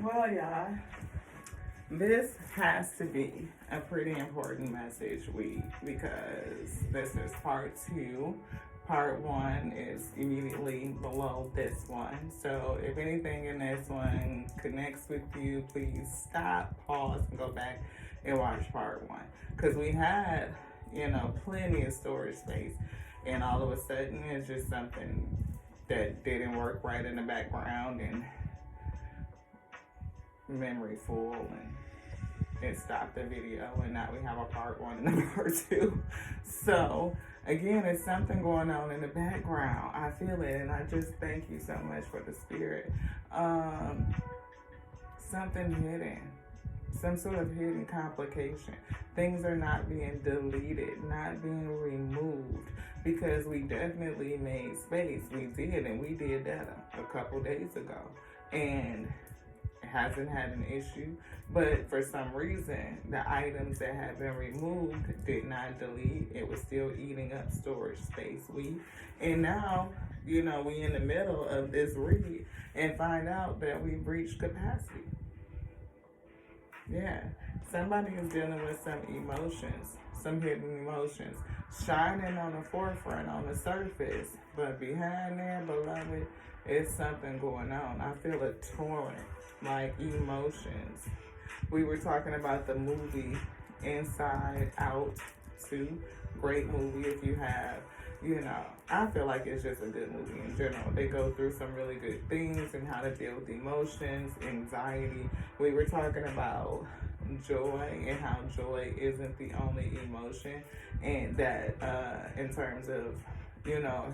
Well, y'all, this has to be a pretty important message week because this is part two. Part one is immediately below this one. So if anything in this one connects with you, please stop, pause, and go back and watch part one. Because we had, plenty of storage space. And all of a sudden, it's just something that didn't work right in the background and memory full, and it stopped the video, and now we have a part one and a part two. So again, it's something going on in the background. I feel it, and I just thank you so much for the spirit. Something hidden, some sort of hidden complication. Things are not being deleted, not being removed, because we definitely made space. We did, and we did that a couple days ago, and hasn't had an issue, but for some reason the items that had been removed did not delete. It was still eating up storage space. And now, we in the middle of this read and find out that we've reached capacity. Yeah, somebody is dealing with some emotions, some hidden emotions, shining on the forefront, on the surface, but behind there, beloved, it's something going on. I feel a torrent, like emotions. We were talking about the movie Inside Out 2. Great movie if you have, I feel like it's just a good movie in general. They go through some really good things and how to deal with emotions, anxiety. We were talking about joy and how joy isn't the only emotion, and that in terms of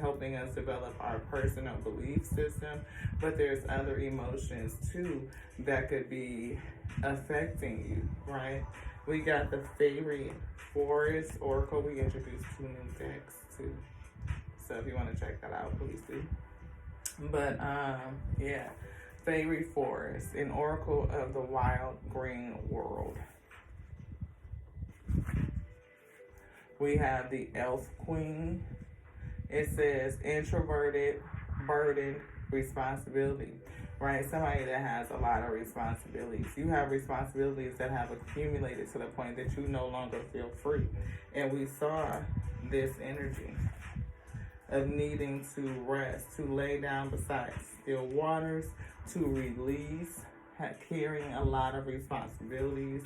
helping us develop our personal belief system, but there's other emotions too that could be affecting you, right? We got the Fairy Forest Oracle. We introduced 2 new decks too, so if you want to check that out, please do. But yeah, Fairy Forest, an oracle of the wild green world. We have the Elf Queen. It says introverted, burdened, responsibility, right? Somebody that has a lot of responsibilities. You have responsibilities that have accumulated to the point that you no longer feel free. And we saw this energy of needing to rest, to lay down beside still waters, to release, carrying a lot of responsibilities,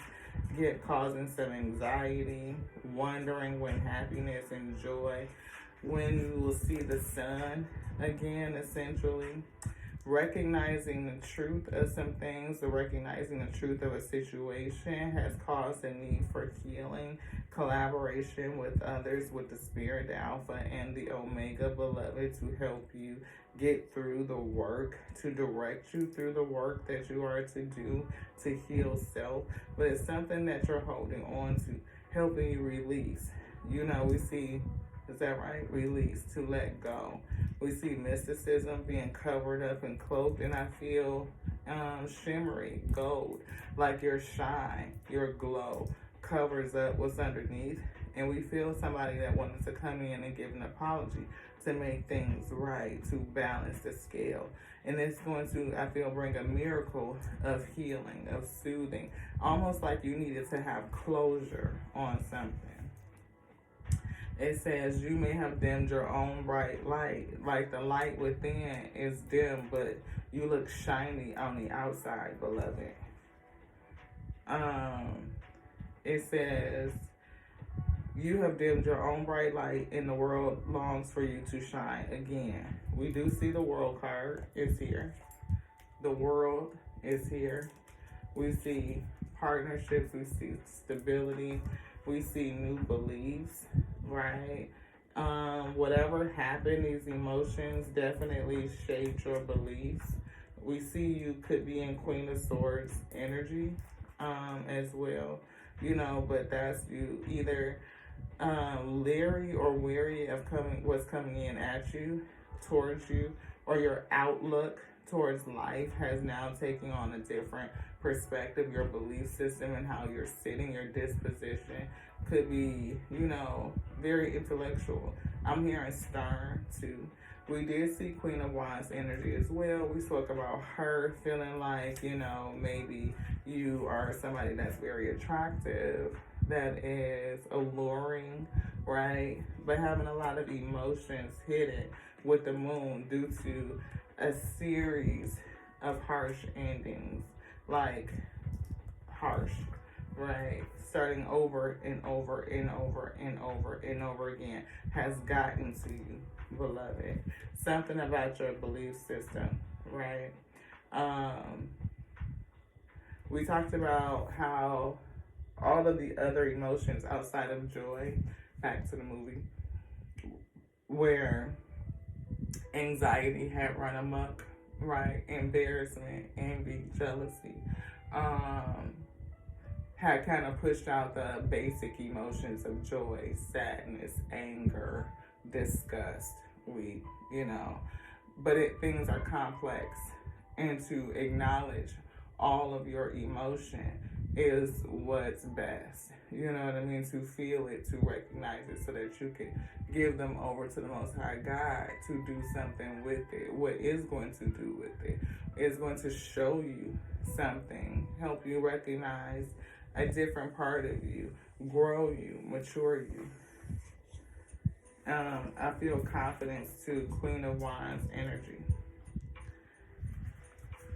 causing some anxiety, wondering when happiness and joy, when you will see the sun again, essentially. Recognizing the truth of some things, or recognizing the truth of a situation has caused a need for healing, collaboration with others, with the Spirit, the Alpha, and the Omega, beloved, to help you get through the work, to direct you through the work that you are to do to heal self. But it's something that you're holding on to, helping you release. We see, is that right? Release, to let go. We see mysticism being covered up and cloaked, and I feel shimmery gold, like your shine, your glow covers up what's underneath. And we feel somebody that wanted to come in and give an apology to make things right, to balance the scale. And it's going to, I feel, bring a miracle of healing, of soothing, almost like you needed to have closure on something. It says you may have dimmed your own bright light, like the light within is dim, but you look shiny on the outside, beloved. It says you have dimmed your own bright light, and the world longs for you to shine again. We do see the world card is here. The world is here. We see partnerships, we see stability, we see new beliefs, right? Whatever happened, these emotions definitely shaped your beliefs. We see you could be in Queen of Swords energy as well, but that's you either leery or weary of what's coming in at you, towards you, or your outlook towards life has now taken on a different perspective. Your belief system and how you're sitting, your disposition could be, very intellectual. I'm hearing stern too. We did see Queen of Wands energy as well. We spoke about her feeling like, you know, maybe you are somebody that's very attractive, that is alluring, right? But having a lot of emotions hidden with the moon due to a series of harsh endings, like harsh, right? Starting over and over and over and over and over again has gotten to you, beloved. Something about your belief system, right? We talked about how all of the other emotions outside of joy, back to the movie, where anxiety had run amok, right? Embarrassment, envy, jealousy, had kind of pushed out the basic emotions of joy, sadness, anger, disgust, but things are complex, and to acknowledge all of your emotion is what's best. You know what I mean? To feel it, to recognize it, so that you can give them over to the Most High God to do something with it. What is going to do with it is going to show you something, help you recognize a different part of you, grow you, mature you. I feel confidence too, Queen of Wands energy.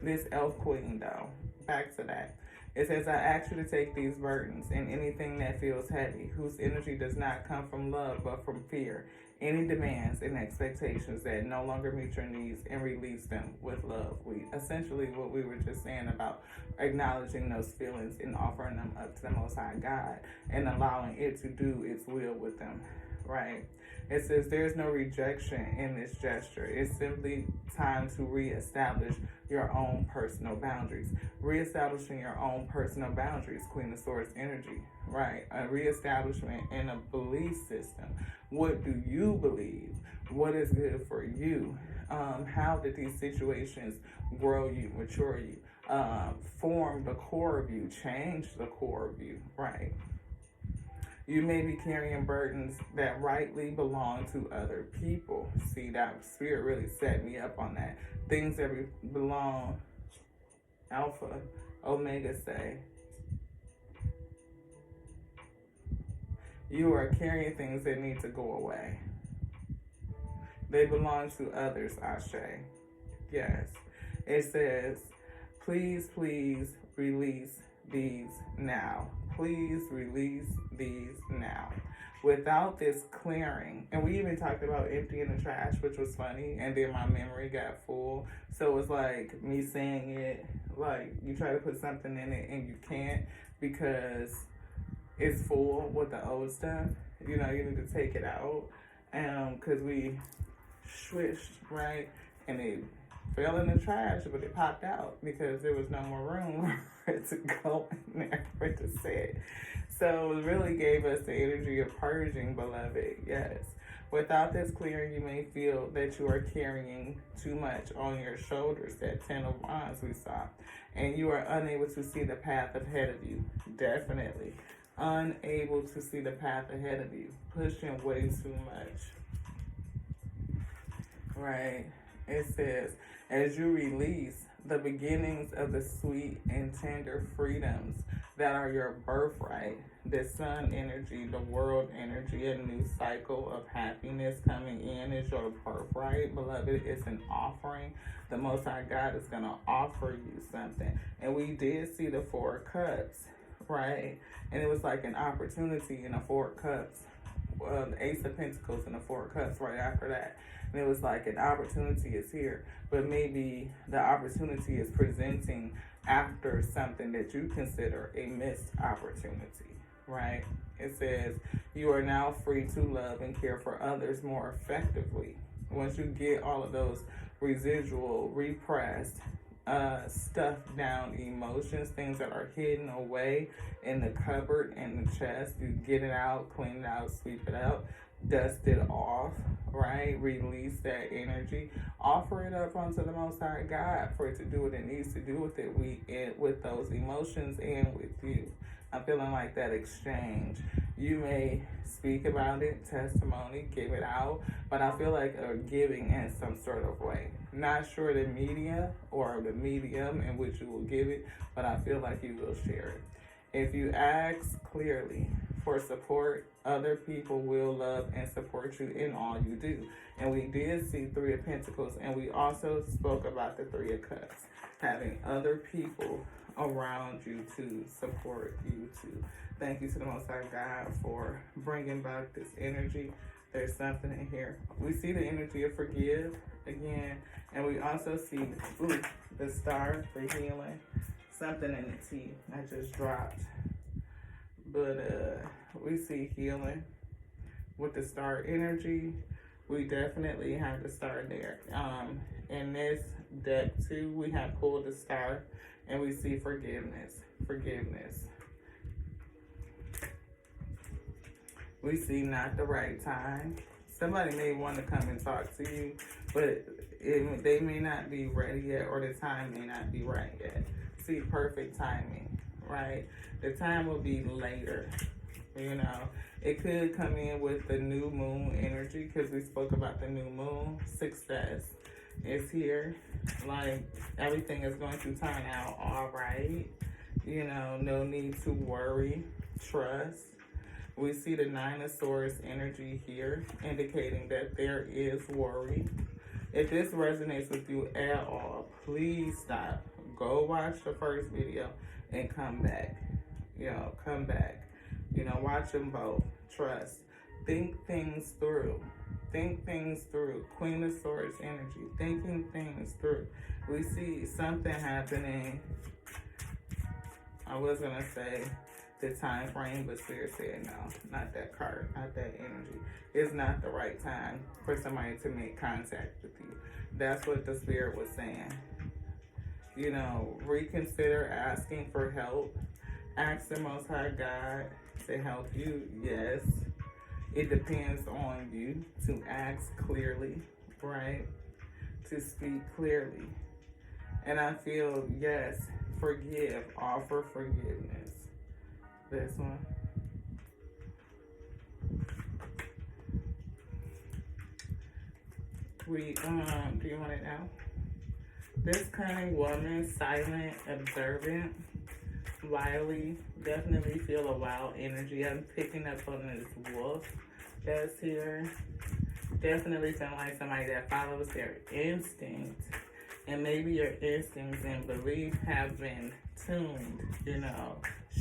This Elf Queen though, back to that. It says, I ask you to take these burdens and anything that feels heavy, whose energy does not come from love but from fear, any demands and expectations that no longer meet your needs, and release them with love. Essentially what we were just saying about acknowledging those feelings and offering them up to the Most High God and allowing it to do its will with them, right? It says there's no rejection in this gesture. It's simply time to reestablish your own personal boundaries. Reestablishing your own personal boundaries, Queen of Swords energy, right? A reestablishment in a belief system. What do you believe? What is good for you? How did these situations grow you, mature you, form the core of you, change the core of you, right? You may be carrying burdens that rightly belong to other people. See, that spirit really set me up on that. Things that belong, Alpha, Omega say. You are carrying things that need to go away. They belong to others, Ashe. Yes. It says, please, please release these now. Please release these now. Without this clearing, and we even talked about emptying the trash, which was funny, and then my memory got full. So it was like me saying it, like you try to put something in it and you can't because it's full with the old stuff. You know, you need to take it out. Because we swished, right? And it fell in the trash, but it popped out because there was no more room for it to go in there for it to sit. So it really gave us the energy of purging, beloved. Yes. Without this clearing, you may feel that you are carrying too much on your shoulders, that 10 of Wands we saw, and you are unable to see the path ahead of you. Definitely. Unable to see the path ahead of you. Pushing way too much. Right. It says, as you release the beginnings of the sweet and tender freedoms that are your birthright, the sun energy, the world energy, a new cycle of happiness coming in is your birthright, beloved. It's an offering. The Most High God is going to offer you something. And we did see the 4 cups, right? And it was like an opportunity in the 4 cups. The Ace of Pentacles and the 4 cups right after that. And it was like an opportunity is here, but maybe the opportunity is presenting after something that you consider a missed opportunity, right? It says you are now free to love and care for others more effectively. Once you get all of those residual, repressed, stuffed down emotions, things that are hidden away in the cupboard and the chest, you get it out, clean it out, sweep it up, dust it off, right? Release that energy, offer it up onto the Most High God for it to do what it needs to do with it, with those emotions and with you. I'm feeling like that exchange. You may speak about it, testimony, give it out, but I feel like a giving in some sort of way. Not sure the media or the medium in which you will give it, but I feel like you will share it. If you ask clearly for support, other people will love and support you in all you do. And we did see Three of Pentacles, and we also spoke about the Three of Cups, having other people around you to support you too. Thank you to the Most High God for bringing back this energy. There's something in here. We see the energy of forgive again, and we also see the star for healing. Something in the tea I just dropped. But we see healing with the star energy. We definitely have the star there. In this deck too, we have pulled the star, and we see forgiveness. We see not the right time. Somebody may want to come and talk to you, but they may not be ready yet, or the time may not be right yet. See, perfect timing, right? The time will be later, you know. It could come in with the new moon energy, because we spoke about the new moon. Success is here. Like, everything is going to turn out all right. You know, no need to worry. Trust. We see the Nine of Swords energy here, indicating that there is worry. If this resonates with you at all, please stop. Go watch the first video and come back. Come back. Watch them both. Trust. Think things through. Queen of Swords energy. Thinking things through. We see something happening. I was going to say the time frame, but Spirit said no, not that card, not that energy. It's not the right time for somebody to make contact with you. That's what the Spirit was saying. Reconsider asking for help. Ask the Most High God to help you. Yes, it depends on you to ask clearly, right? To speak clearly. And I feel, yes, forgive, offer forgiveness. This one. Do you want it now? This cunning woman, silent, observant, wily, definitely feel a wild energy. I'm picking up on this wolf that's here. Definitely sound like somebody that follows their instinct. And maybe your instincts and belief have been tuned,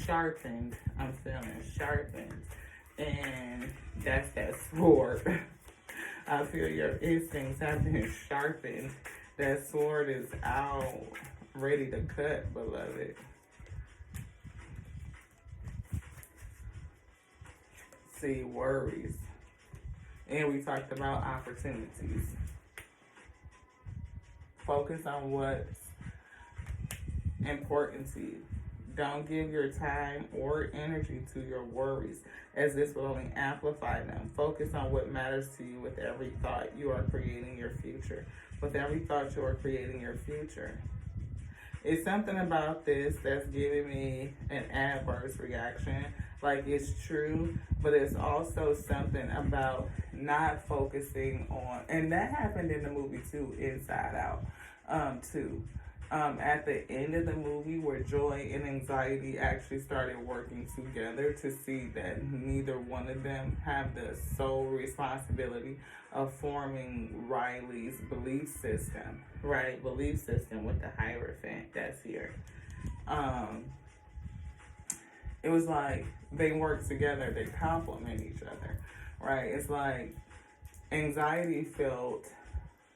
sharpened. I'm feeling sharpened. And that's that sword. I feel your instincts have been sharpened. That sword is out, ready to cut, beloved. See, worries. And we talked about opportunities. Focus on what's important to you. Don't give your time or energy to your worries, as this will only amplify them. Focus on what matters to you. With every thought, you are creating your future. With every thought, you are creating your future. It's something about this that's giving me an adverse reaction. Like, it's true, but it's also something about not focusing on, and that happened in the movie too, Inside Out, too. At the end of the movie, where joy and anxiety actually started working together to see that neither one of them have the sole responsibility of forming Riley's belief system, right? Belief system with the Hierophant that's here. It was like they work together, they complement each other, right? It's like anxiety felt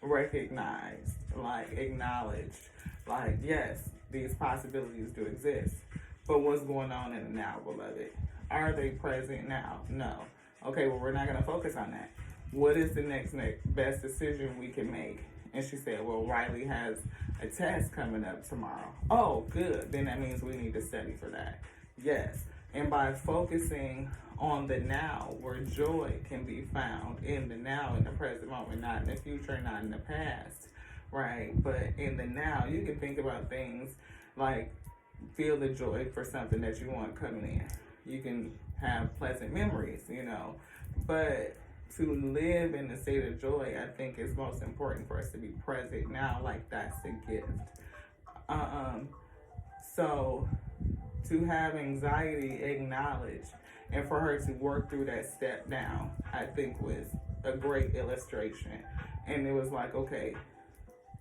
recognized, like acknowledged, like, yes, these possibilities do exist. But what's going on in the now, beloved? Are they present now? No. Okay, well, we're not going to focus on that. What is the next best decision we can make? And she said, well, Riley has a test coming up tomorrow. Oh, good. Then that means we need to study for that. Yes. And by focusing on the now, where joy can be found in the now, in the present moment, not in the future, not in the past, right? But in the now, you can think about things like feel the joy for something that you want coming in. you can have pleasant memories, you know. But to live in the state of joy, I think is most important for us to be present now, like that's a gift. So to have anxiety acknowledged and for her to work through that step down, I think was a great illustration. And it was like, okay,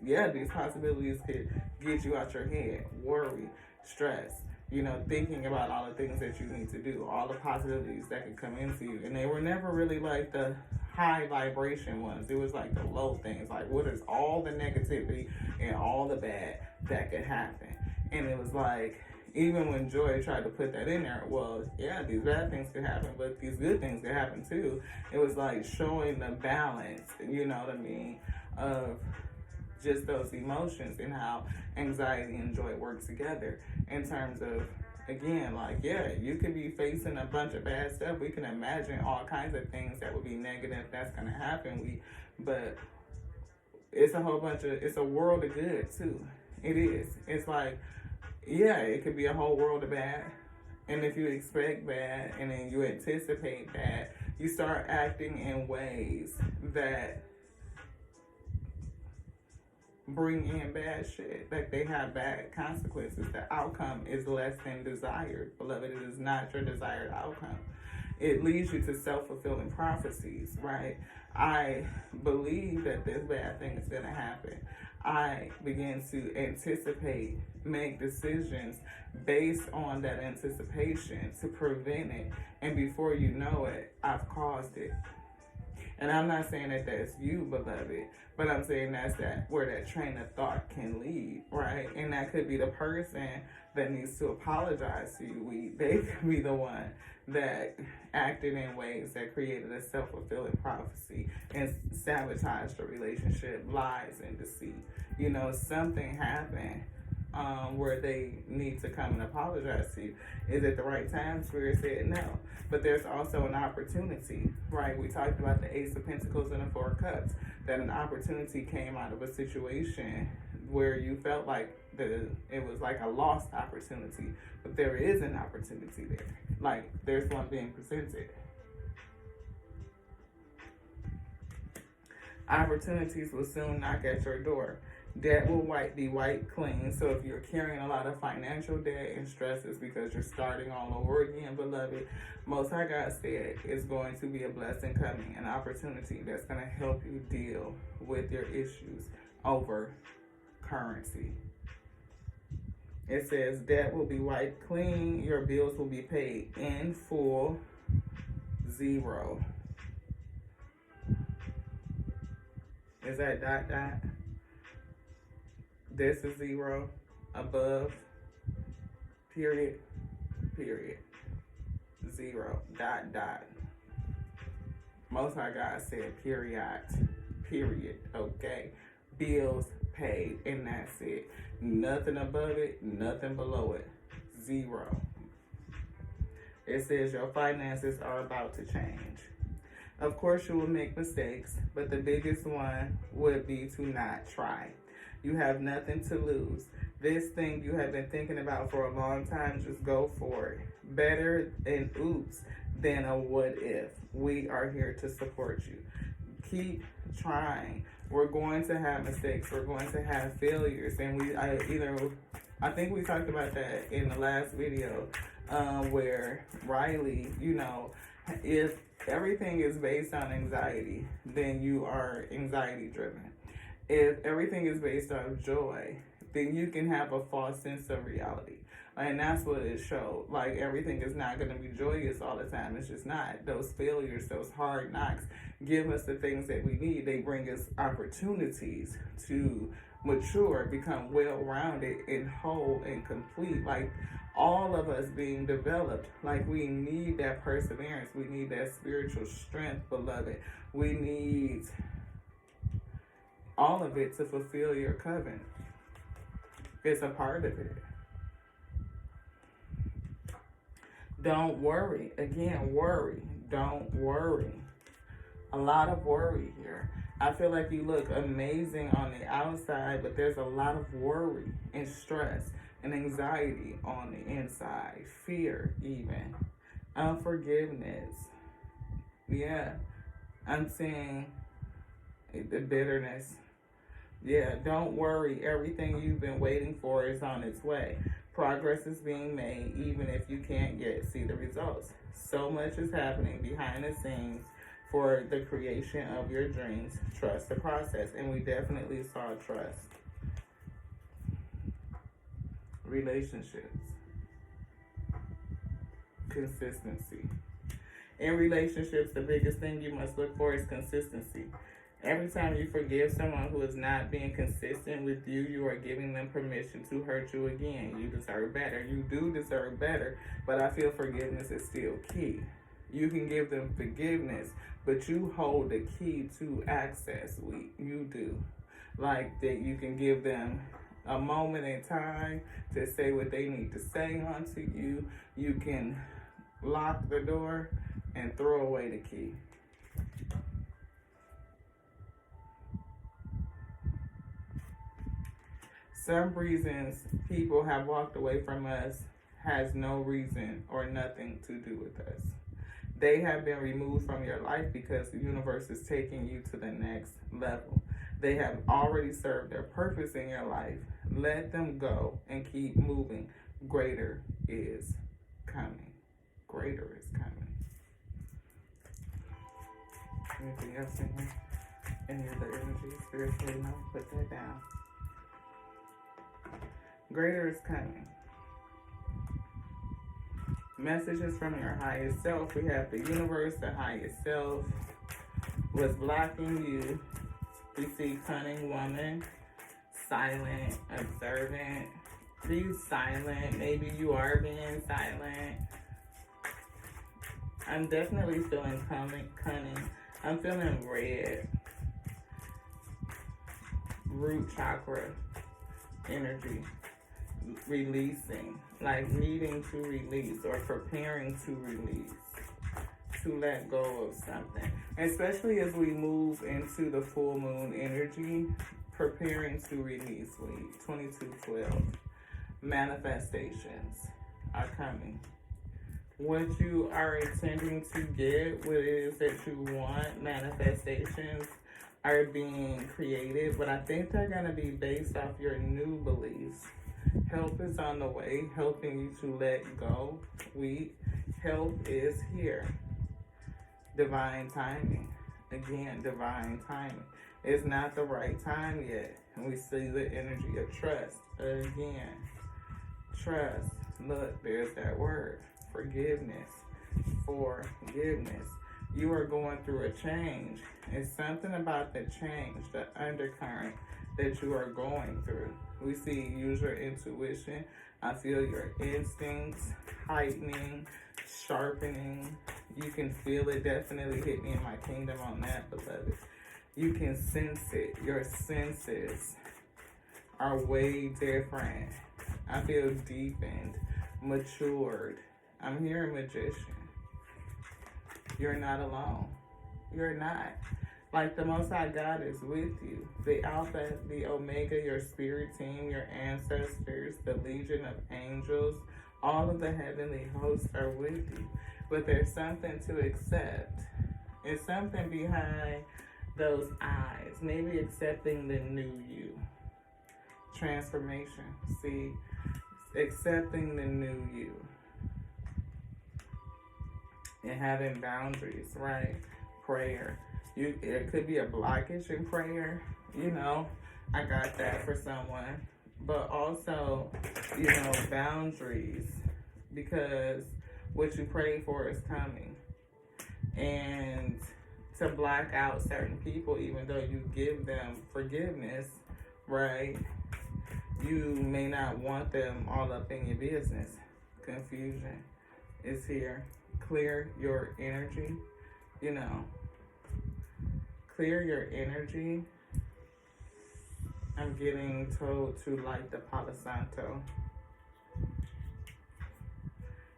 yeah, these possibilities could get you out your head, worry, stress, you know, thinking about all the things that you need to do, all the possibilities that could come into you. And they were never really like the high vibration ones. It was like the low things, like what is all the negativity and all the bad that could happen. And it was like, even when Joy tried to put that in there, well, yeah, these bad things could happen, but these good things could happen too. It was like showing the balance, you know what I mean, of just those emotions and how anxiety and joy work together in terms of, again, like, yeah, you could be facing a bunch of bad stuff. We can imagine all kinds of things that would be negative that's going to happen. But it's a whole bunch of, it's a world of good too. It is. It's like, yeah, it could be a whole world of bad. And if you expect bad and then you anticipate bad, you start acting in ways that bring in bad shit. Like they have bad consequences. The outcome is less than desired. Beloved, it is not your desired outcome. It leads you to self-fulfilling prophecies, right? I believe that this bad thing is going to happen. I begin to anticipate, make decisions based on that anticipation to prevent it. And before you know it, I've caused it. And I'm not saying that that's you, beloved, but I'm saying that's where that train of thought can lead, right? And that could be the person that needs to apologize to you. They could be the one that acted in ways that created a self-fulfilling prophecy and sabotaged the relationship, lies and deceit. You know, something happened where they need to come and apologize to you. Is it the right time? Spirit said no. But there's also an opportunity, right? We talked about the Ace of Pentacles and the Four of Cups, that an opportunity came out of a situation where you felt like it was like a lost opportunity, but there is an opportunity there. Like there's one being presented. Opportunities will soon knock at your door. Debt will be wiped clean. So if you're carrying a lot of financial debt and stresses because you're starting all over again, beloved, Most High God said it's going to be a blessing coming, an opportunity that's going to help you deal with your issues over currency. It says debt will be wiped clean. Your bills will be paid in full. 0. Is that dot dot? This is 0. Above. Period. 0. Dot dot. Most High God said period. Okay. Bills paid, and that's it. Nothing above it, nothing below it. 0. It says your finances are about to change. Of course, you will make mistakes, but the biggest one would be to not try. You have nothing to lose. This thing you have been thinking about for a long time, just go for it. Better an oops than a what if. We are here to support you. Keep trying. We're going to have mistakes. We're going to have failures. And I think we talked about that in the last video, where Riley, you know, if everything is based on anxiety, then you are anxiety driven. If everything is based on joy, then you can have a false sense of reality. And that's what it showed. Like, everything is not going to be joyous all the time. It's just not. Those failures, those hard knocks give us the things that we need. They bring us opportunities to mature, become well-rounded and whole and complete. Like, all of us being developed. Like, we need that perseverance. We need that spiritual strength, beloved. We need all of it to fulfill your covenant. It's a part of it. Don't worry. Again, worry. Don't worry. A lot of worry here. I feel like you look amazing on the outside, but there's a lot of worry and stress and anxiety on the inside. Fear even. Unforgiveness. Yeah. I'm seeing the bitterness. Yeah, don't worry. Everything you've been waiting for is on its way. Progress is being made, even if you can't yet see the results. So much is happening behind the scenes for the creation of your dreams. Trust the process. And we definitely saw trust. Relationships. Consistency. In relationships, the biggest thing you must look for is consistency. Every time you forgive someone who is not being consistent with you, you are giving them permission to hurt you again. You deserve better. You do deserve better, but I feel forgiveness is still key. You can give them forgiveness, but you hold the key to access. You do. Like that you can give them a moment in time to say what they need to say onto you. You can lock the door and throw away the key. Some reasons people have walked away from us has no reason or nothing to do with us. They have been removed from your life because the universe is taking you to the next level. They have already served their purpose in your life. Let them go and keep moving. Greater is coming. Greater is coming. Anything else in here? Any other energy? Spiritually, no? Put that down. Greater is coming. Messages from your highest self. We have the universe, the highest self. What's blocking you? We see cunning woman, silent, observant. Be silent. Maybe you are being silent. I'm definitely feeling cunning. I'm feeling red. Root chakra energy. Releasing, like needing to release or preparing to release, to let go of something. Especially as we move into the full moon energy, preparing to release. 2212. Manifestations are coming. What you are intending to get, what it is that you want, manifestations are being created, but I think they're going to be based off your new beliefs. Help is on the way, helping you to let go. Help is here. Divine timing. Again, divine timing. It's not the right time yet. And we see the energy of trust. Again, trust. Look, there's that word. Forgiveness. Forgiveness. You are going through a change. It's something about the change, the undercurrent that you are going through. We see use your intuition. I feel your instincts heightening, sharpening. You can feel it. Definitely hit me in my kingdom on that, beloved. You can sense it. Your senses are way different. I feel deepened, matured. I'm hearing magician. You're not alone. You're not. Like the Most High God is with you. The Alpha, the Omega, your spirit team, your ancestors, the legion of angels, all of the heavenly hosts are with you. But there's something to accept. It's something behind those eyes. Maybe accepting the new you. Transformation. See? Accepting the new you. And having boundaries, right? Prayer. It could be a blockage in prayer, I got that for someone. But also, boundaries, because what you pray for is coming. And to block out certain people, even though you give them forgiveness, right? You may not want them all up in your business. Confusion is here. Clear your energy, Clear your energy. I'm getting told to light the Palo Santo.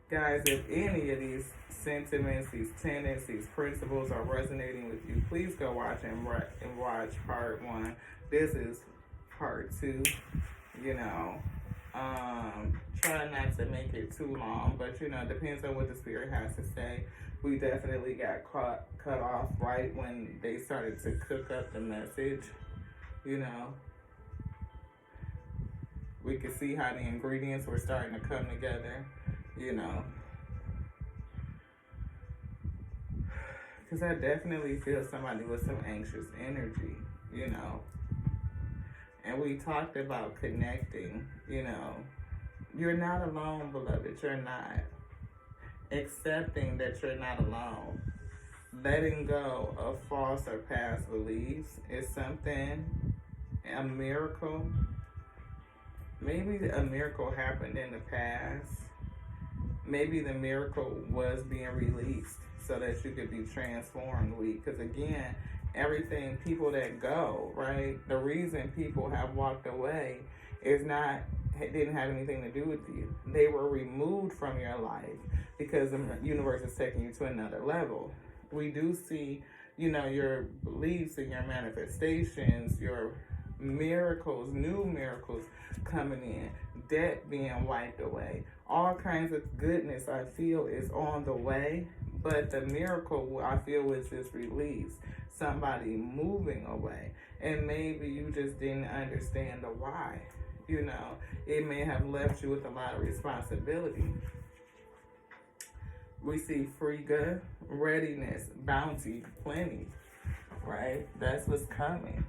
Guys, if any of these sentiments, these tenets, these principles are resonating with you, please go watch and watch part 1. This is part 2, Try not to make it too long, but you know, it depends on what the spirit has to say. We definitely got cut off right when they started to cook up the message. You know, we could see how the ingredients were starting to come together. You know, because I definitely feel somebody with some anxious energy. You know, and we talked about connecting. You know, you're not alone, beloved. You're not. Accepting that you're not alone. Letting go of false or past beliefs is something, a miracle. Maybe a miracle happened in the past. Maybe the miracle was being released so that you could be transformed. Because again, everything, people that go, right? The reason people have walked away is not, it didn't have anything to do with you. They were removed from your life because the universe is taking you to another level. We do see, you know, your beliefs and your manifestations, your miracles, new miracles coming in, debt being wiped away, all kinds of goodness I feel is on the way. But the miracle I feel was this release, somebody moving away, and maybe you just didn't understand the why. You know, it may have left you with a lot of responsibility. We see Frigga, readiness, bounty, plenty, right? That's what's coming.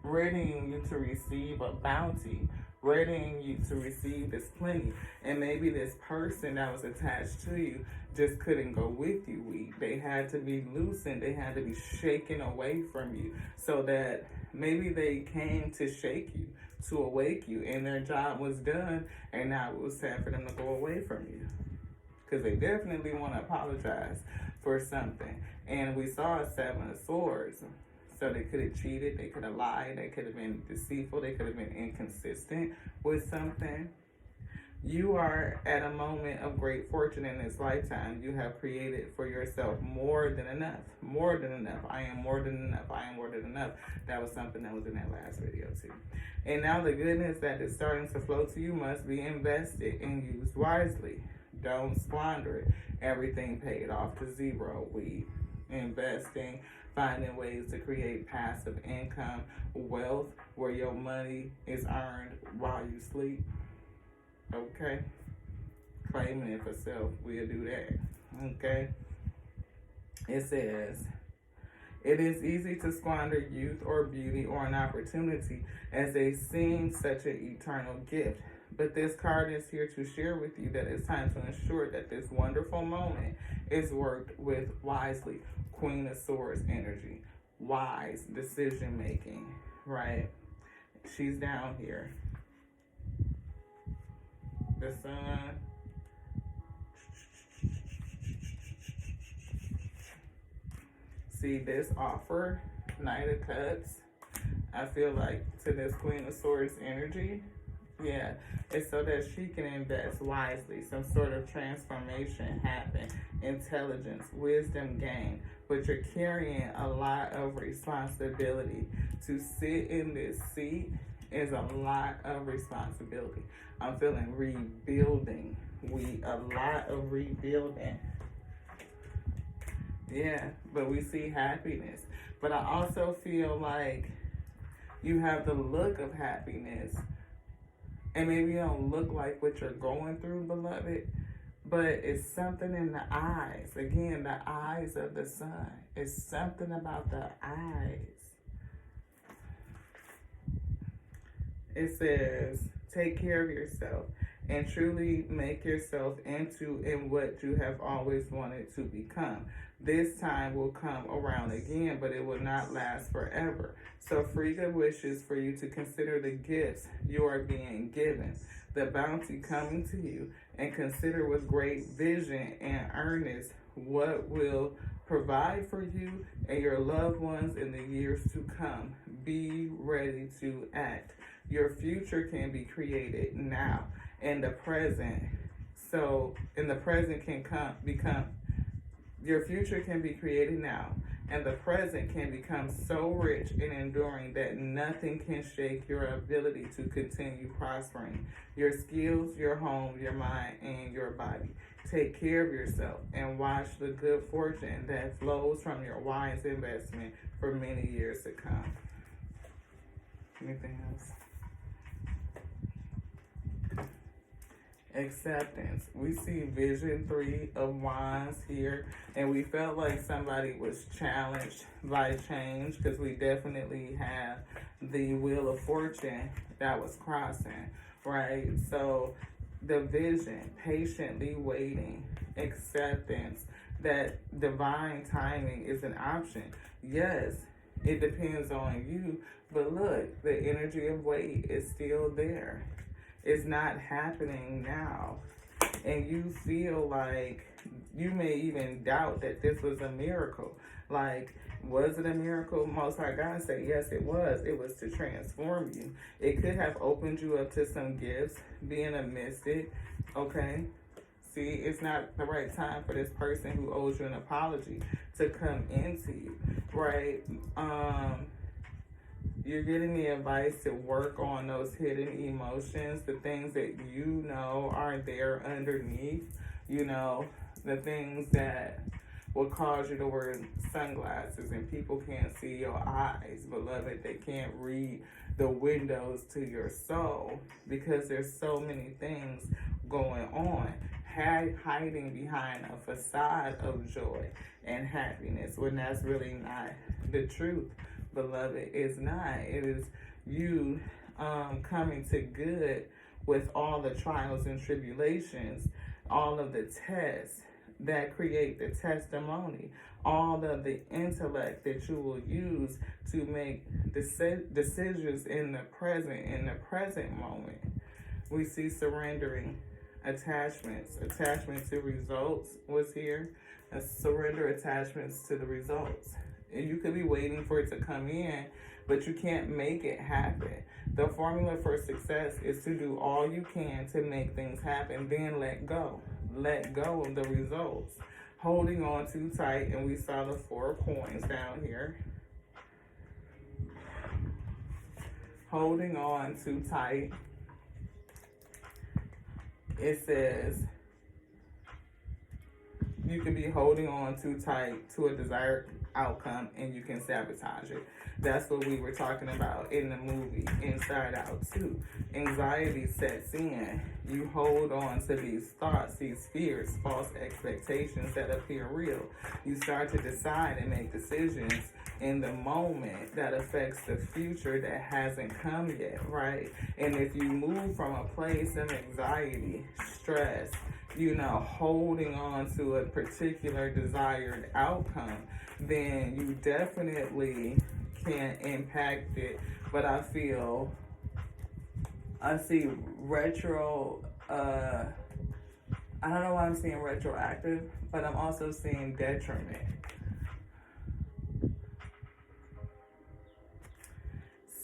Readying you to receive a bounty, readying you to receive this plenty. And maybe this person that was attached to you just couldn't go with you. They had to be loosened. They had to be shaken away from you so that maybe they came to shake you, to awake you, and their job was done, and now it was time for them to go away from you. Because they definitely want to apologize for something. And we saw a 7 of Swords. So they could have cheated, they could have lied, they could have been deceitful, they could have been inconsistent with something. You are at a moment of great fortune in this lifetime. You have created for yourself more than enough. More than enough. I am more than enough. I am more than enough. That was something that was in that last video too. And now the goodness that is starting to flow to you must be invested and used wisely. Don't squander it. Everything paid off to zero. We investing, finding ways to create passive income, wealth, where your money is earned while you sleep. Okay? Claiming it for self, we'll do that. Okay? It says, it is easy to squander youth or beauty or an opportunity as they seem such an eternal gift. But this card is here to share with you that it's time to ensure that this wonderful moment is worked with wisely. Queen of Swords energy. Wise decision making, right? She's down here. The Sun. See this offer, Knight of Cups. I feel like to this Queen of Swords energy, yeah, it's so that she can invest wisely, some sort of transformation happen, intelligence, wisdom gain, but you're carrying a lot of responsibility. To sit in this seat is a lot of responsibility. I'm feeling rebuilding. A lot of rebuilding. Yeah, but we see happiness. But I also feel like you have the look of happiness. And maybe you don't look like what you're going through, beloved, but it's something in the eyes. Again, the eyes of the sun. It's something about the eyes. It says, take care of yourself and truly make yourself into what you have always wanted to become. This time will come around again, but it will not last forever. So Frigga wishes for you to consider the gifts you are being given, the bounty coming to you, and consider with great vision and earnest what will provide for you and your loved ones in the years to come. Be ready to act. Your future can be created now in the present. So in the present can become your future can be created now, And the present can become so rich and enduring that nothing can shake your ability to continue prospering your skills, your home, your mind, and your body. Take care of yourself and watch the good fortune that flows from your wise investment for many years to come. Anything else? Acceptance. We see vision 3 of wands here, and we felt like somebody was challenged by change, because we definitely have the wheel of fortune that was crossing, right? So the vision, patiently waiting, acceptance that divine timing is an option. Yes, it depends on you, but look, the energy of wait is still there. It's not happening now. And you feel like you may even doubt that this was a miracle. Like, was it a miracle? Most High God said, yes, it was. It was to transform you. It could have opened you up to some gifts, being a mystic, okay? See, it's not the right time for this person who owes you an apology to come into you, right? You're getting the advice to work on those hidden emotions, the things that you know are there underneath, you know, the things that will cause you to wear sunglasses and people can't see your eyes, beloved. They can't read the windows to your soul because there's so many things going on, hiding behind a facade of joy and happiness when that's really not the truth. Beloved, it's not. It is you coming to good with all the trials and tribulations, all of the tests that create the testimony, all of the intellect that you will use to make decisions in the present moment. We see surrendering attachment to results was here. Surrender attachments to the results. And you could be waiting for it to come in, but you can't make it happen. The formula for success is to do all you can to make things happen, then let go. Let go of the results. Holding on too tight, and we saw the 4 coins down here. Holding on too tight. It says you could be holding on too tight to a desired outcome and you can sabotage it. That's what we were talking about in the movie Inside Out 2. Anxiety sets in. You hold on to these thoughts, these fears, false expectations that appear real. You start to decide and make decisions in the moment that affects the future that hasn't come yet, right? And if you move from a place of anxiety, stress, you know, holding on to a particular desired outcome, then you definitely can impact it. But I see retro, I don't know why I'm seeing retroactive, but I'm also seeing detriment.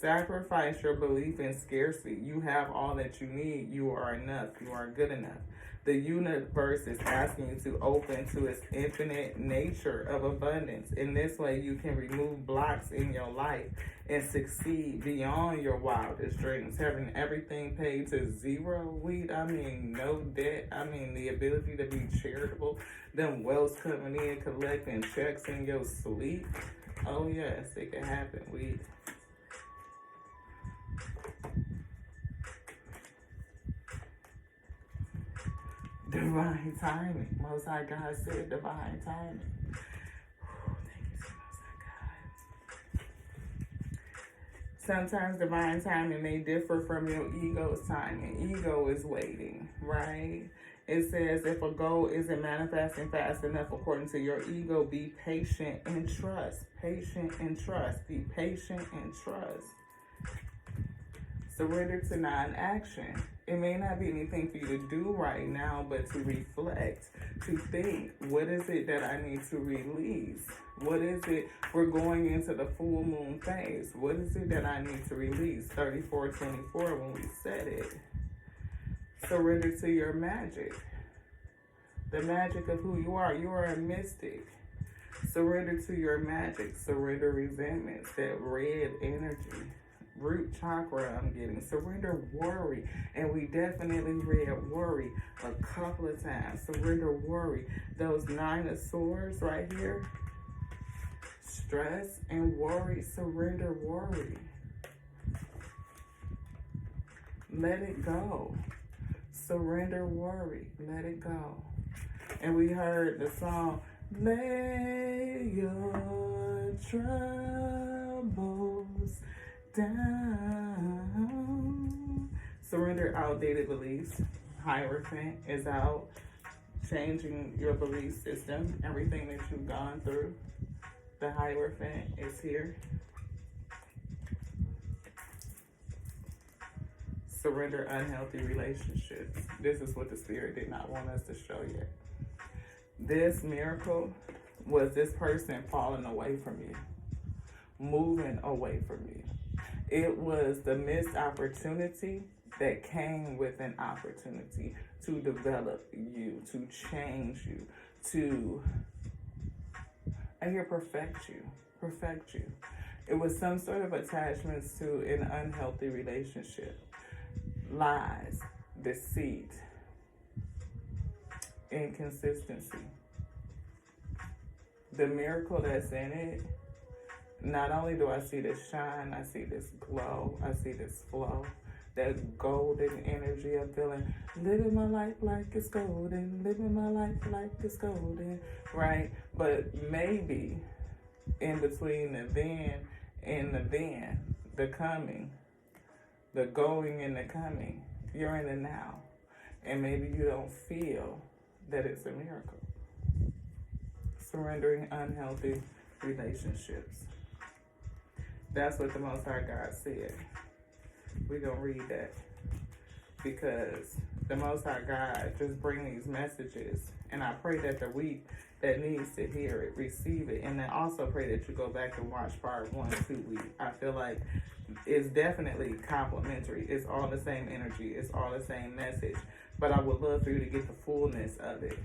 Sacrifice your belief in scarcity. You have all that you need. You are enough. You are good enough. The universe is asking you to open to its infinite nature of abundance. In this way, you can remove blocks in your life and succeed beyond your wildest dreams. Having everything paid to zero, no debt. The ability to be charitable. Them wealth coming in, collecting checks in your sleep. Oh yes, it can happen, Divine timing. Most High God said divine timing. Thank you so much, God. Sometimes divine timing may differ from your ego's timing. Ego is waiting, right? It says if a goal isn't manifesting fast enough according to your ego, be patient and trust. Patient and trust. Be patient and trust. Surrender to non-action. It may not be anything for you to do right now, but to reflect, to think, what is it that I need to release? What is it? We're going into the full moon phase. What is it that I need to release? 3424 when we said it. Surrender to your magic. The magic of who you are. You are a mystic. Surrender to your magic. Surrender resentments, that red energy. Root chakra I'm getting. Surrender worry. And we definitely read worry a couple of times. Surrender worry. Those 9 of swords right here. Stress and worry. Surrender worry. Let it go. Surrender worry. Let it go. And we heard the song, lay your troubles down. Surrender outdated beliefs. Hierophant is out. Changing your belief system. Everything that you've gone through. The Hierophant is here. Surrender unhealthy relationships. This is what the Spirit did not want us to show yet. This miracle was this person falling away from you, moving away from you. It was the missed opportunity that came with an opportunity to develop you, to change you, to, and here, perfect you. It was some sort of attachments to an unhealthy relationship. Lies, deceit, inconsistency. The miracle that's in it, not only do I see this shine, I see this glow, I see this flow, that golden energy of feeling, living my life like it's golden, living my life like it's golden, right? But maybe in between the then and the then, the coming, the going and the coming, you're in the now. And maybe you don't feel that it's a miracle. Surrendering unhealthy relationships. That's what the Most High God said. We're going to read that. Because the Most High God just bring these messages. And I pray that the week that needs to hear it, receive it. And then also pray that you go back and watch part 1, 2 weeks. I feel like it's definitely complementary. It's all the same energy. It's all the same message. But I would love for you to get the fullness of it.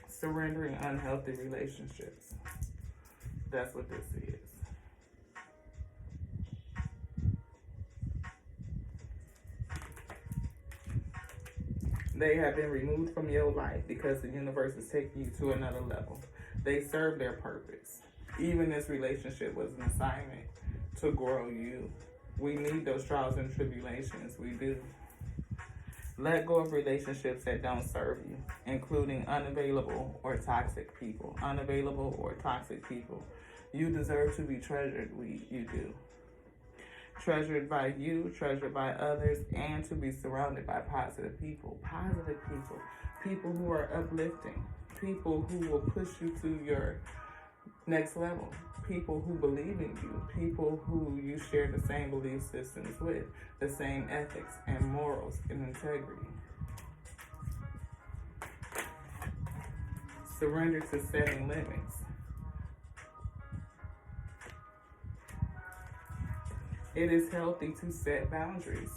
Surrendering unhealthy relationships. That's what this is. They have been removed from your life because the universe is taking you to another level. They serve their purpose. Even this relationship was an assignment to grow you. We need those trials and tribulations. We do. Let go of relationships that don't serve you, including unavailable or toxic people. Unavailable or toxic people. You deserve to be treasured. You do. Treasured by you, treasured by others, and to be surrounded by positive people. Positive people. People who are uplifting. People who will push you to your next level. People who believe in you. People who you share the same belief systems with. The same ethics and morals and integrity. Surrender to setting limits. It is healthy to set boundaries.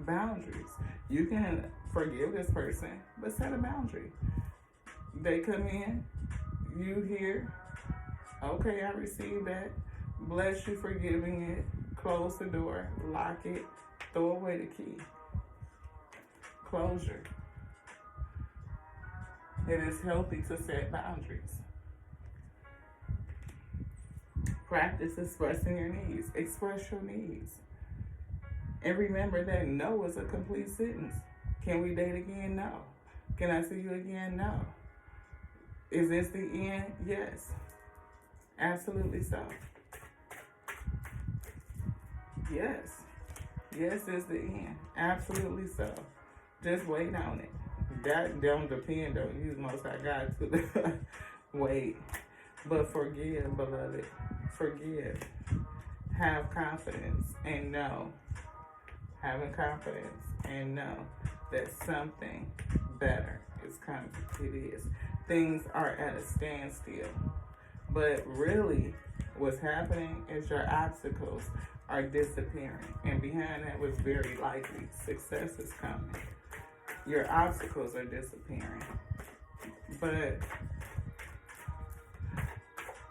Boundaries. You can forgive this person, but set a boundary. They come in, you hear, okay, I received that. Bless you for giving it. Close the door, lock it, throw away the key. Closure. It is healthy to set boundaries. Practice expressing your needs. Express your needs. And remember that no is a complete sentence. Can we date again? No. Can I see you again? No. Is this the end? Yes. Absolutely so. Yes. Yes is the end. Absolutely so. Just wait on it. That don't depend on you, Most High God, to wait. But forgive, beloved. Forgive. Have confidence and know. Having confidence and know that something better is coming. It is. Things are at a standstill. But really, what's happening is your obstacles are disappearing. And behind that was very likely success is coming. Your obstacles are disappearing. But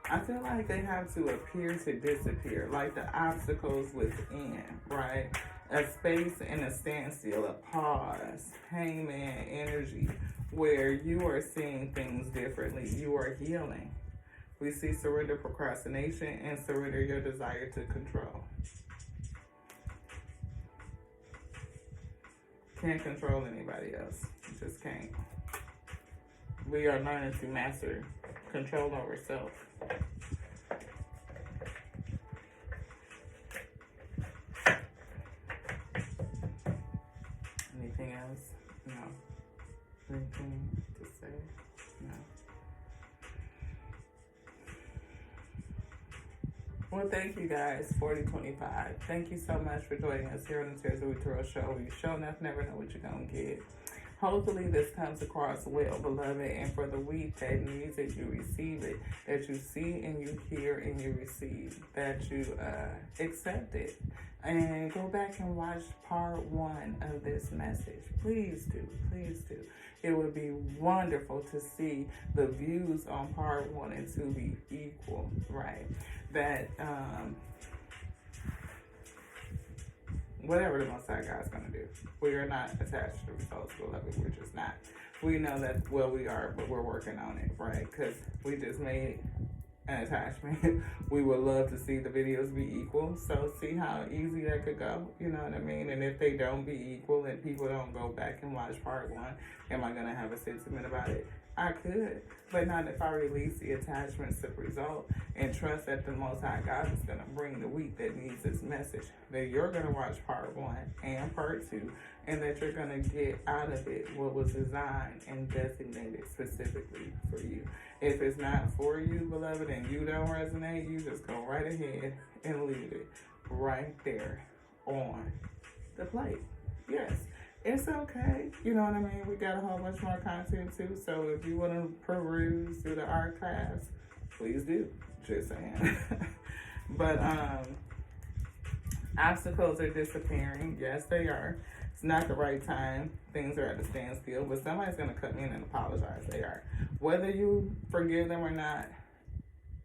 I feel like they have to appear to disappear, like the obstacles within, right? A space and a standstill, a pause, hangman energy, where you are seeing things differently. You are healing. We see surrender procrastination and surrender your desire to control. Can't control anybody else. You just can't. We are learning to master control over self. Anything else? No. Anything to say? No. Well, thank you guys. 4025. Thank you so much for joining us here on the Tears of We Tarot Show. You show enough, never know what you're going to get. Hopefully this comes across well, beloved, and for the week that needs it, you receive it, that you see and you hear and you receive, that you accept it. And go back and watch part 1 of this message. Please do, please do. It would be wonderful to see the views on part 1 and 2 be equal, right? That, whatever the Most High God's going to do. We are not attached to the results, beloved. We're just not. We know that, well, we are, but we're working on it, right? Because we just made an attachment. We would love to see the videos be equal. So see how easy that could go. You know what I mean? And if they don't be equal and people don't go back and watch part 1, am I going to have a sentiment about it? I could, but not if I release the attachments to result and trust that the Most High God is going to bring the week that needs this message. That you're going to watch part 1 and part 2, and that you're going to get out of it what was designed and designated specifically for you. If it's not for you, beloved, and you don't resonate, you just go right ahead and leave it right there on the plate. Yes. It's okay. You know what I mean? We got a whole bunch more content too. So if you want to peruse through the archives, please do. Just saying. But obstacles are disappearing. Yes, they are. It's not the right time. Things are at a standstill. But somebody's going to come in and apologize. They are. Whether you forgive them or not,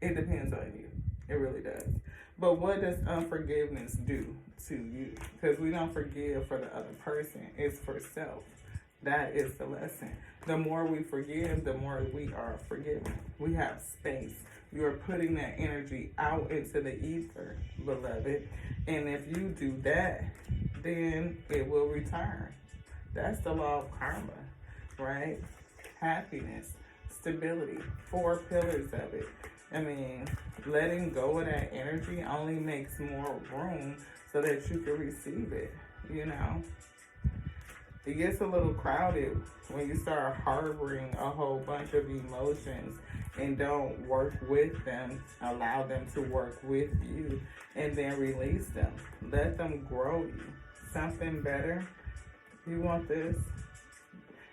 it depends on you. It really does. But what does unforgiveness do to you? Because we don't forgive for the other person. It's for self. That is the lesson. The more we forgive, the more we are forgiven. We have space. You are putting that energy out into the ether, beloved. And if you do that, then it will return. That's the law of karma, right? Happiness, stability, 4 pillars of it. I mean, letting go of that energy only makes more room so that you can receive it, you know. It gets a little crowded when you start harboring a whole bunch of emotions and don't work with them, allow them to work with you, and then release them. Let them grow you. Something better. You want this?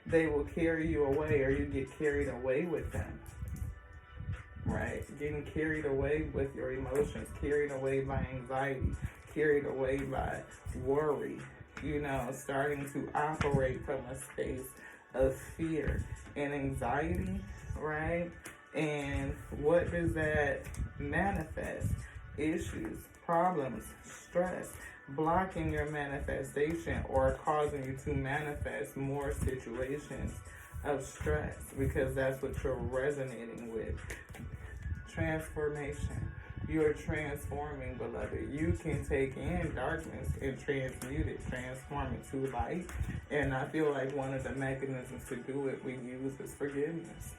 They will carry you away, or you get carried away with them. Right? Getting carried away with your emotions, carried away by anxiety, carried away by worry, you know, starting to operate from a space of fear and anxiety, right? And what does that manifest? Issues, problems, stress, blocking your manifestation or causing you to manifest more situations of stress because that's what you're resonating with. Transformation. You're transforming, beloved. You can take in darkness and transmute it, transform it to light. And I feel like one of the mechanisms to do it we use is forgiveness.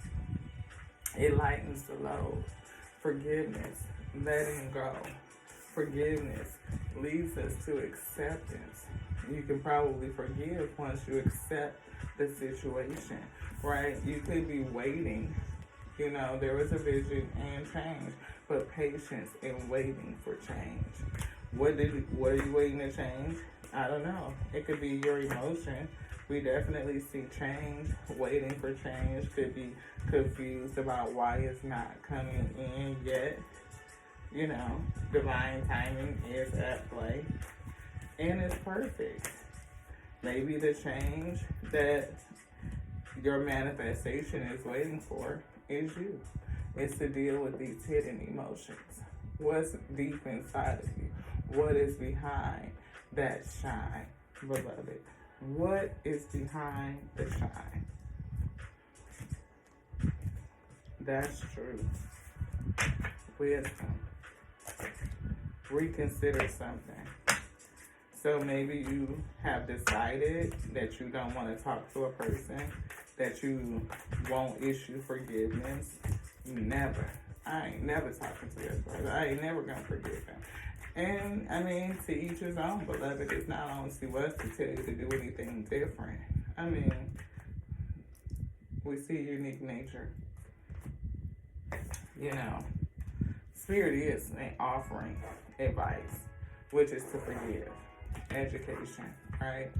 It lightens the load. Forgiveness, letting go. Forgiveness leads us to acceptance. You can probably forgive once you accept the situation, right? You could be waiting. You know, there was a vision and change, but patience and waiting for change. What are you waiting to change? I don't know. It could be your emotion. We definitely see change, waiting for change. Could be confused about why it's not coming in yet. You know, divine timing is at play, and it's perfect. Maybe the change that your manifestation is waiting for is you. It's to deal with these hidden emotions. What's deep inside of you? What is behind that shine, beloved? What is behind the shine? That's true. Wisdom. Reconsider something. So maybe you have decided that you don't want to talk to a person, that you won't issue forgiveness. I ain't never talking to this person. I ain't never gonna forgive them. And I mean, to each his own, beloved. It's not on to us to tell you to do anything different. I mean, we see unique nature. You know, Spirit is offering advice, which is to forgive. Education, right?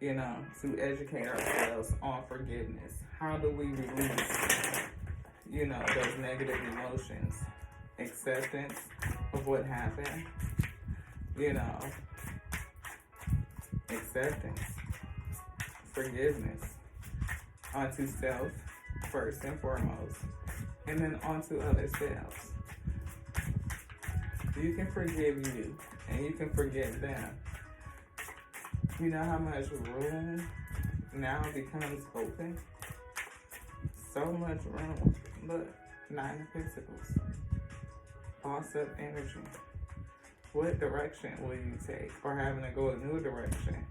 You know, to educate ourselves on forgiveness. How do we release, you know, those negative emotions? Acceptance of what happened, you know, acceptance, forgiveness, onto self first and foremost, and then onto other selves. You can forgive you, and you can forgive them. You know how much room now becomes open? So much room. Look, 9 of Pentacles. Boss up energy. What direction will you take? Or having to go a new direction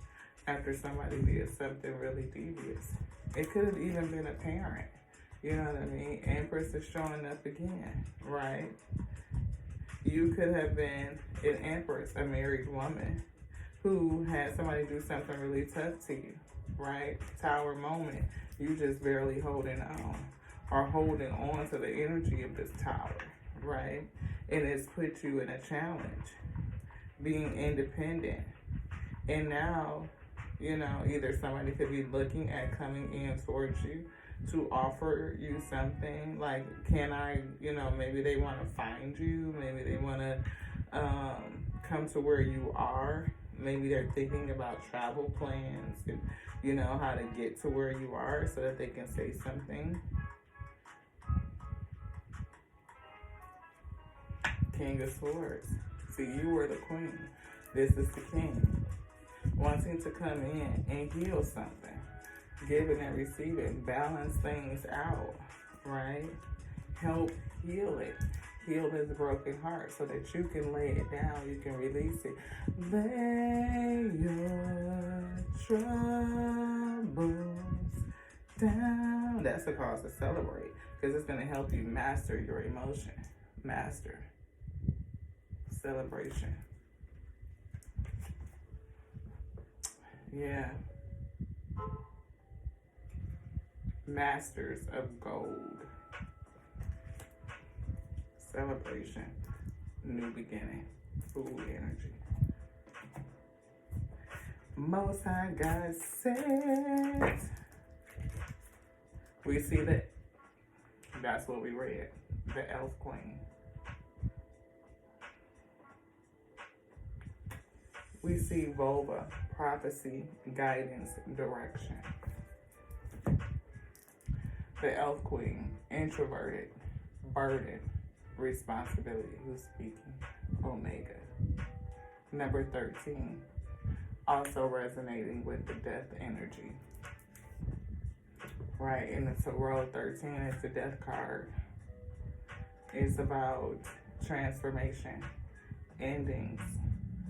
after somebody did something really devious? It could have even been a parent. You know what I mean? Empress is showing up again, right? You could have been an Empress, a married woman, who had somebody do something really tough to you, right? Tower moment, you just barely holding on or holding on to the energy of this tower, right? And it's put you in a challenge, being independent. And now, you know, either somebody could be looking at coming in towards you to offer you something like, can I, you know, maybe they want to find you, maybe they want to come to where you are. Maybe they're thinking about travel plans and, you know, how to get to where you are so that they can say something. King of Swords. See, you were the queen. This is the king. Wanting to come in and heal something. Giving and receiving. Balance things out, right? Help heal it. Heal his broken heart so that you can lay it down, you can release it. Lay your troubles down. That's a cause to celebrate because it's going to help you master your emotion. Master. Celebration. Yeah. Masters of gold. Celebration, new beginning, food energy. Most High God says, we see that, that's what we read, the Elf Queen. We see vulva, prophecy, guidance, direction. The Elf Queen, introverted, burden, responsibility. Who's speaking? Omega. Number 13. Also resonating with the death energy. Right, and it's a row 13. It's the death card. It's about transformation, endings,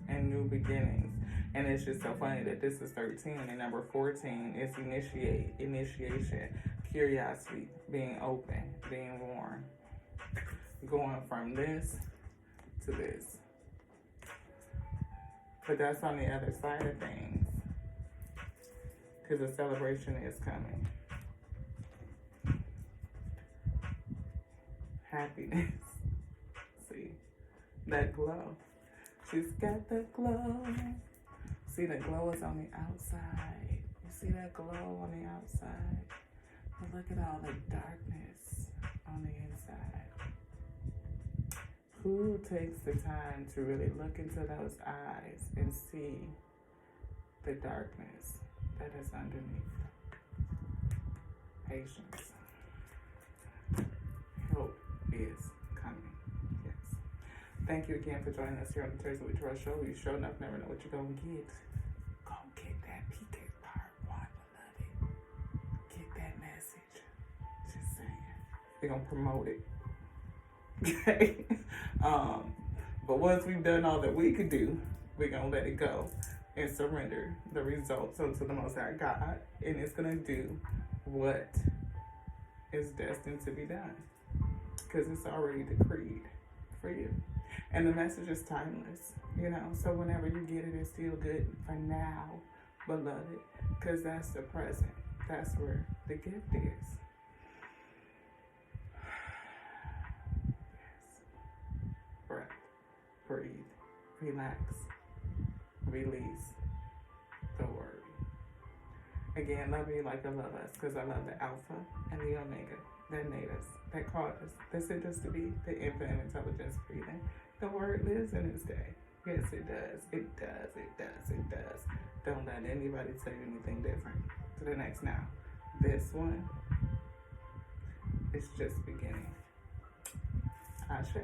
and new beginnings. And it's just so funny that this is 13 and number 14 is initiation, curiosity, being open, being warm. Going from this to this. But that's on the other side of things. Because the celebration is coming. Happiness. See, that glow. She's got that glow. See, the glow is on the outside. You see that glow on the outside? But look at all the darkness on the inside. Who takes the time to really look into those eyes and see the darkness that is underneath? patience. Help is coming. Yes. Thank you again for joining us here on the Thursday with Tarot Show. You sure enough never know what you're going to get. Go get that PK part 1, beloved. Get that message. Just saying. We're going to promote it. Okay. But once we've done all that we could do, we're going to let it go and surrender the results unto the Most High God. And it's going to do what is destined to be done. Because it's already decreed for you. And the message is timeless, you know. So whenever you get it, it's still good for now, beloved. Because that's the present. That's where the gift is. Breath, breathe, relax, release the word. Again, love me like I love us, because I love the Alpha and the Omega that made us, that called us, that sent us to be the infinite intelligence breathing. The word lives in its day. Yes, it does. It does. It does. It does. Don't let anybody tell you anything different. To the next now. This one is just beginning. Ashe.